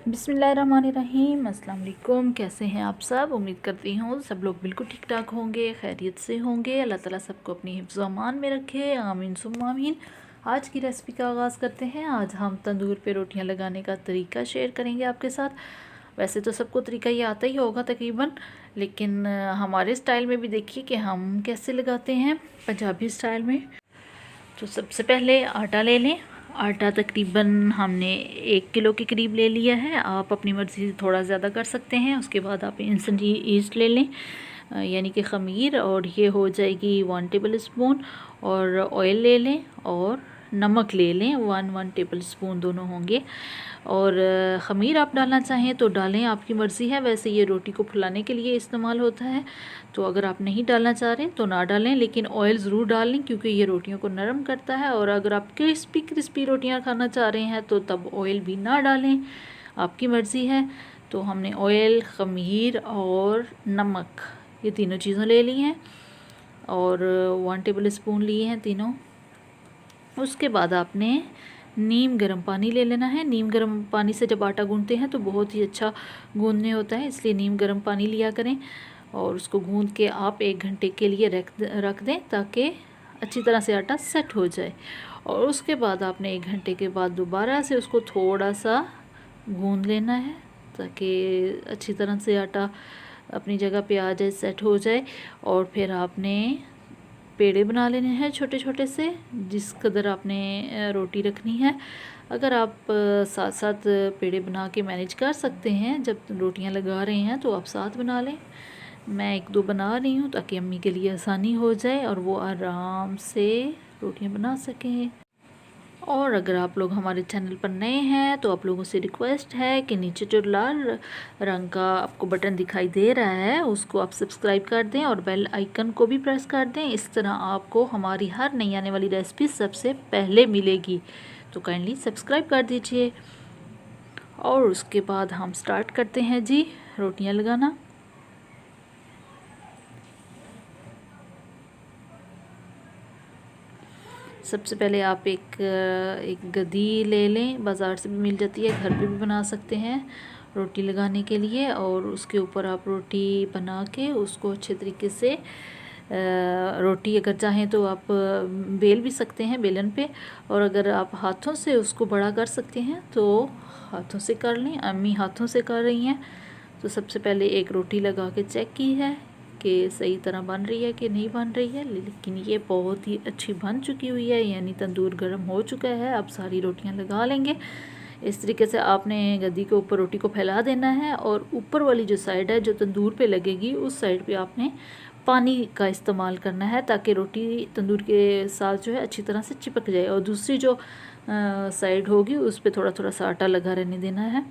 बिस्मिल्लाहिर्रहमानिर्रहीम। अस्सलाम वालेकुम। कैसे हैं आप सब? उम्मीद करती हूँ सब लोग बिल्कुल ठीक ठाक होंगे, खैरियत से होंगे। अल्लाह ताला सबको अपनी हिफ्ज़ अमान में रखे, आमीन सुम्मा आमीन। आज की रेसिपी का आगाज़ करते हैं। आज हम तंदूर पे रोटियां लगाने का तरीका शेयर करेंगे आपके साथ। वैसे तो सबको तरीका ये आता ही होगा तकरीबन, लेकिन हमारे स्टाइल में भी देखिए कि हम कैसे लगाते हैं, पंजाबी स्टाइल में। तो सबसे पहले आटा ले लें। आटा तकरीबन हमने 1 किलो के करीब ले लिया है। आप अपनी मर्ज़ी से थोड़ा ज़्यादा कर सकते हैं। उसके बाद आप इंस्टेंट ईस्ट ले लें, यानी कि ख़मीर, और ये हो जाएगी 1 टेबल स्पून। और ऑयल ले लें और नमक ले लें, 1 टेबल स्पून दोनों होंगे। और ख़मीर आप डालना चाहें तो डालें, आपकी मर्ज़ी है। वैसे ये रोटी को फुलाने के लिए इस्तेमाल होता है, तो अगर आप नहीं डालना चाह रहे तो ना डालें, लेकिन ऑयल ज़रूर डालें क्योंकि ये रोटियों को नरम करता है। और अगर आप क्रिस्पी क्रिस्पी रोटियां खाना चाह रहे हैं तो तब ऑयल भी ना डालें, आपकी मर्ज़ी है। तो हमने ऑयल, ख़मीर और नमक, ये तीनों चीज़ें ले ली हैं और 1 टेबल स्पून लिए हैं तीनों। उसके बाद आपने नीम गर्म पानी ले लेना है। नीम गर्म पानी से जब आटा गूंदते हैं तो बहुत ही अच्छा गूंदने होता है, इसलिए नीम गर्म पानी लिया करें। और उसको गूंद के आप 1 घंटे के लिए रख दें ताकि अच्छी तरह से आटा सेट हो जाए। और उसके बाद आपने 1 घंटे के बाद दोबारा से उसको थोड़ा सा गूंद लेना है ताकि अच्छी तरह से आटा अपनी जगह पे आ जाए, सेट हो जाए। और फिर आपने पेड़े बना लेने हैं छोटे छोटे से, जिस कदर आपने रोटी रखनी है। अगर आप साथ साथ पेड़े बना के मैनेज कर सकते हैं, जब रोटियां लगा रहे हैं तो आप साथ बना लें। मैं 1-2 बना रही हूँ ताकि अम्मी के लिए आसानी हो जाए और वो आराम से रोटियां बना सकें। और अगर आप लोग हमारे चैनल पर नए हैं तो आप लोगों से रिक्वेस्ट है कि नीचे जो लाल रंग का आपको बटन दिखाई दे रहा है उसको आप सब्सक्राइब कर दें और बेल आइकन को भी प्रेस कर दें। इस तरह आपको हमारी हर नई आने वाली रेसिपी सबसे पहले मिलेगी, तो काइंडली सब्सक्राइब कर दीजिए। और उसके बाद हम स्टार्ट करते हैं जी रोटियां लगाना। सबसे पहले आप एक गद्दी ले लें, बाज़ार से भी मिल जाती है, घर पे भी बना सकते हैं रोटी लगाने के लिए। और उसके ऊपर आप रोटी बना के उसको अच्छे तरीके से रोटी, अगर चाहें तो आप बेल भी सकते हैं बेलन पे, और अगर आप हाथों से उसको बड़ा कर सकते हैं तो हाथों से कर लें। अम्मी हाथों से कर रही हैं। तो सबसे पहले एक रोटी लगा के चेक की है कि सही तरह बन रही है कि नहीं बन रही है, लेकिन ये बहुत ही अच्छी बन चुकी हुई है, यानी तंदूर गर्म हो चुका है। अब सारी रोटियां लगा लेंगे। इस तरीके से आपने गद्दी के ऊपर रोटी को फैला देना है और ऊपर वाली जो साइड है जो तंदूर पे लगेगी उस साइड पे आपने पानी का इस्तेमाल करना है ताकि रोटी तंदूर के साथ जो है अच्छी तरह से चिपक जाए। और दूसरी जो साइड होगी उस पर थोड़ा थोड़ा सा आटा लगा रहने देना है।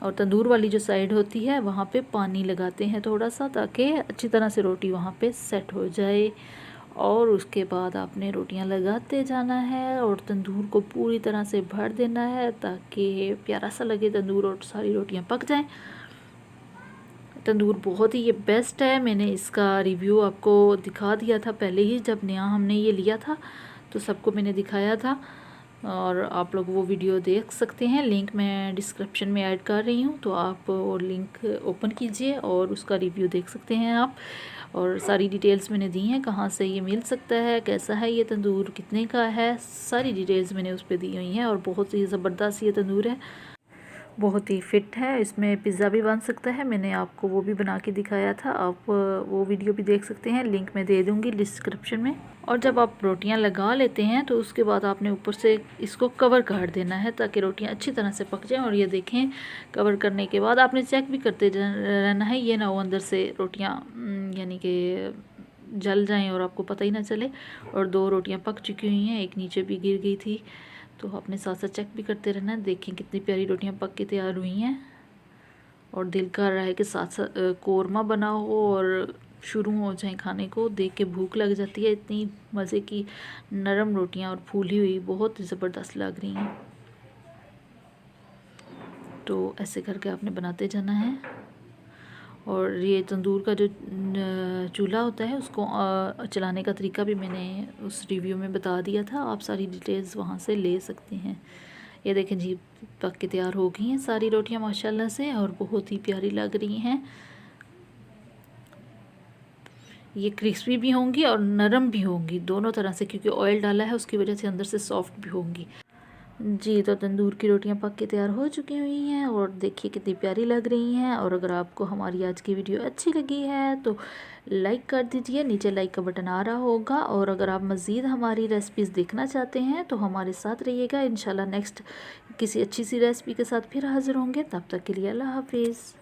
और तंदूर वाली जो साइड होती है वहाँ पे पानी लगाते हैं थोड़ा सा ताकि अच्छी तरह से रोटी वहाँ पे सेट हो जाए। और उसके बाद आपने रोटियां लगाते जाना है और तंदूर को पूरी तरह से भर देना है ताकि प्यारा सा लगे तंदूर और सारी रोटियां पक जाएं। तंदूर बहुत ही ये बेस्ट है। मैंने इसका रिव्यू आपको दिखा दिया था पहले ही, जब नया हमने ये लिया था तो सबको मैंने दिखाया था, और आप लोग वो वीडियो देख सकते हैं। लिंक मैं डिस्क्रिप्शन में ऐड कर रही हूँ, तो आप वो लिंक ओपन कीजिए और उसका रिव्यू देख सकते हैं आप। और सारी डिटेल्स मैंने दी हैं, कहाँ से ये मिल सकता है, कैसा है ये तंदूर, कितने का है, सारी डिटेल्स मैंने उस पर दी हुई हैं। और बहुत ही ज़बरदस्त ये तंदूर है, बहुत ही फिट है। इसमें पिज़्ज़ा भी बन सकता है, मैंने आपको वो भी बना के दिखाया था, आप वो वीडियो भी देख सकते हैं, लिंक मैं दे दूँगी डिस्क्रिप्शन में। और जब आप रोटियां लगा लेते हैं तो उसके बाद आपने ऊपर से इसको कवर कर देना है ताकि रोटियां अच्छी तरह से पक जाएं। और ये देखें, कवर करने के बाद आपने चेक भी करते रहना है, ये ना हो अंदर से रोटियां यानी कि जल जाएं और आपको पता ही ना चले। और 2 रोटियां पक चुकी हुई हैं, एक नीचे भी गिर गई थी, तो आपने साथ साथ चेक भी करते रहना है। देखें कितनी प्यारी रोटियां पक के तैयार हुई हैं। और दिल कर रहा है कि साथ साथ कोरमा बना हो और शुरू हो जाए खाने को, देख के भूख लग जाती है। इतनी मज़े की नरम रोटियां और फूली हुई बहुत ज़बरदस्त लग रही हैं। तो ऐसे करके आपने बनाते जाना है। और ये तंदूर का जो चूल्हा होता है उसको चलाने का तरीका भी मैंने उस रिव्यू में बता दिया था, आप सारी डिटेल्स वहाँ से ले सकते हैं। ये देखें जी पक के तैयार हो गई हैं सारी रोटियां माशाल्लाह से, और बहुत ही प्यारी लग रही हैं। ये क्रिस्पी भी होंगी और नरम भी होंगी दोनों तरह से, क्योंकि ऑयल डाला है उसकी वजह से अंदर से सॉफ्ट भी होंगी। जी तो तंदूर की रोटियां पक के तैयार हो चुकी हुई हैं और देखिए कितनी प्यारी लग रही हैं। और अगर आपको हमारी आज की वीडियो अच्छी लगी है तो लाइक कर दीजिए, नीचे लाइक का बटन आ रहा होगा। और अगर आप मज़ीद हमारी रेसिपीज़ देखना चाहते हैं तो हमारे साथ रहिएगा। इंशाल्लाह नेक्स्ट किसी अच्छी सी रेसिपी के साथ फिर हाज़िर होंगे। तब तक के लिए अल्लाह हाफिज़।